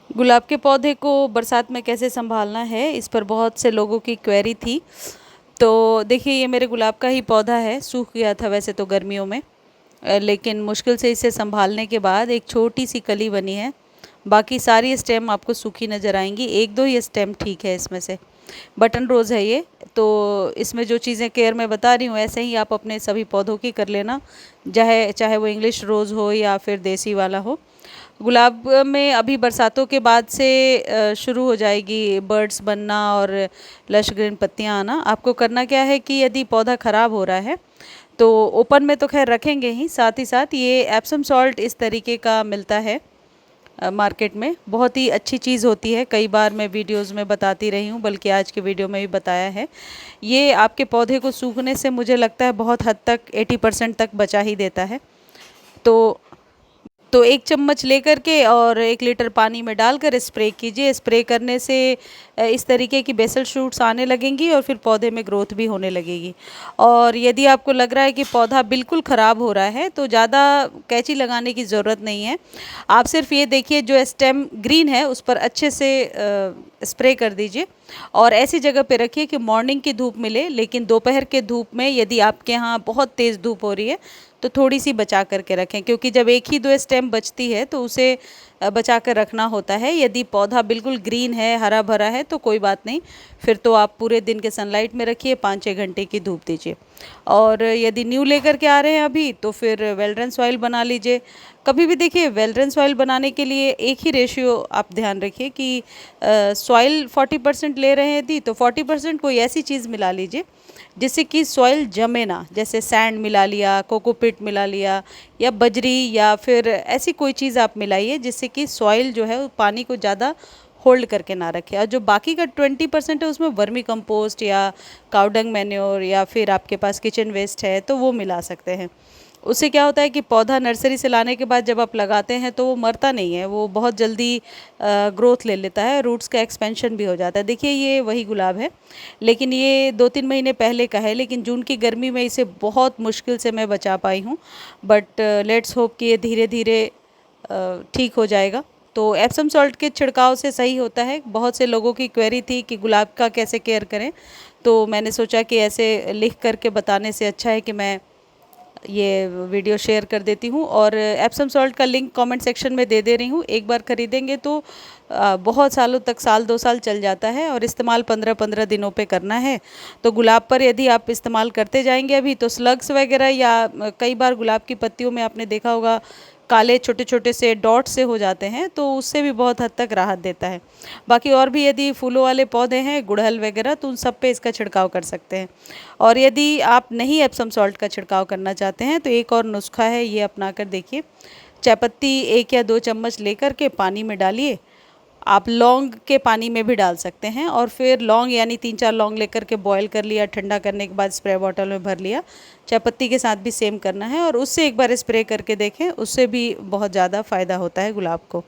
गुलाब के पौधे को बरसात में कैसे संभालना है, इस पर बहुत से लोगों की क्वेरी थी। तो देखिए, ये मेरे गुलाब का ही पौधा है, सूख गया था वैसे तो गर्मियों में, लेकिन मुश्किल से इसे संभालने के बाद एक छोटी सी कली बनी है। बाकी सारी स्टेम आपको सूखी नज़र आएंगी, एक दो ही स्टेम ठीक है इसमें से। बटन रोज़ है ये। तो इसमें जो चीज़ें केयर मैं बता रही हूँ, ऐसे ही आप अपने सभी पौधों की कर लेना, चाहे चाहे वो इंग्लिश रोज़ हो या फिर देसी वाला हो। गुलाब में अभी बरसातों के बाद से शुरू हो जाएगी बर्ड्स बनना और लश ग्रीन पत्तियां आना। आपको करना क्या है कि यदि पौधा ख़राब हो रहा है तो ओपन में तो खैर रखेंगे ही, साथ ही साथ ये एप्सम सॉल्ट इस तरीके का मिलता है मार्केट में। बहुत ही अच्छी चीज़ होती है, कई बार मैं वीडियोस में बताती रही हूँ, बल्कि आज के वीडियो में भी बताया है। ये आपके पौधे को सूखने से मुझे लगता है बहुत हद तक 80% तक बचा ही देता है। तो एक चम्मच लेकर के और 1 लीटर पानी में डालकर स्प्रे कीजिए। स्प्रे करने से इस तरीके की बेसल शूट्स आने लगेंगी और फिर पौधे में ग्रोथ भी होने लगेगी। और यदि आपको लग रहा है कि पौधा बिल्कुल ख़राब हो रहा है तो ज़्यादा कैंची लगाने की ज़रूरत नहीं है। आप सिर्फ ये देखिए, जो स्टेम ग्रीन है उस पर अच्छे से स्प्रे कर दीजिए और ऐसी जगह पे रखिए कि मॉर्निंग की धूप मिले। लेकिन दोपहर के धूप में यदि आपके यहाँ बहुत तेज़ धूप हो रही है तो थोड़ी सी बचा करके रखें, क्योंकि जब एक ही दो स्टेम बचती है तो उसे बचा कर रखना होता है। यदि पौधा बिल्कुल ग्रीन है, हरा भरा है, तो कोई बात नहीं, फिर तो आप पूरे दिन के सनलाइट में रखिए, 5-6 घंटे की धूप दीजिए। और यदि न्यू लेकर के आ रहे हैं अभी, तो फिर वेलरन सॉइल बना लीजिए। कभी भी देखिए, वेलरन सॉइल बनाने के लिए एक ही रेशियो आप ध्यान रखिए कि सॉइल 40% ले रहे हैं यदि, तो 40% कोई ऐसी चीज़ मिला लीजिए जिससे कि सॉइल जमे ना। जैसे सैंड मिला लिया, कोकोपीट मिला लिया, या बजरी, या फिर ऐसी कोई चीज़ आप मिलाइए जिससे कि सॉइल जो है वो पानी को ज़्यादा होल्ड करके ना रखे। और जो बाकी का 20% है उसमें वर्मी कंपोस्ट या काउडंग मैन्योर या फिर आपके पास किचन वेस्ट है तो वो मिला सकते हैं। उससे क्या होता है कि पौधा नर्सरी से लाने के बाद जब आप लगाते हैं तो वो मरता नहीं है, वो बहुत जल्दी ग्रोथ ले लेता है, रूट्स का एक्सपेंशन भी हो जाता है। देखिए, ये वही गुलाब है, लेकिन ये 2-3 महीने पहले का है, लेकिन जून की गर्मी में इसे बहुत मुश्किल से मैं बचा पाई हूँ। बट लेट्स होप कि ये धीरे धीरे ठीक हो जाएगा। तो एप्सम सॉल्ट के छिड़काव से सही होता है। बहुत से लोगों की क्वेरी थी कि गुलाब का कैसे केयर करें, तो मैंने सोचा कि ऐसे लिख करके बताने से अच्छा है कि मैं ये वीडियो शेयर कर देती हूँ। और एप्सम सॉल्ट का लिंक कमेंट सेक्शन में दे रही हूँ। एक बार ख़रीदेंगे तो बहुत सालों तक, 1-2 साल चल जाता है, और इस्तेमाल 15-15 दिनों पे करना है। तो गुलाब पर यदि आप इस्तेमाल करते जाएंगे अभी, तो स्लग्स वगैरह, या कई बार गुलाब की पत्तियों में आपने देखा होगा काले छोटे छोटे से डॉट से हो जाते हैं, तो उससे भी बहुत हद तक राहत देता है। बाकी और भी यदि फूलों वाले पौधे हैं, गुड़हल वगैरह, तो उन सब पे इसका छिड़काव कर सकते हैं। और यदि आप नहीं एप्सम सॉल्ट का छिड़काव करना चाहते हैं तो एक और नुस्खा है, ये अपना कर देखिए। चायपत्ती 1 या 2 चम्मच लेकर के पानी में डालिए। आप लौंग के पानी में भी डाल सकते हैं, और फिर लौंग यानी 3-4 लौंग लेकर के बॉईल कर लिया, ठंडा करने के बाद स्प्रे बॉटल में भर लिया। चायपत्ती के साथ भी सेम करना है और उससे एक बार स्प्रे करके देखें, उससे भी बहुत ज़्यादा फ़ायदा होता है गुलाब को।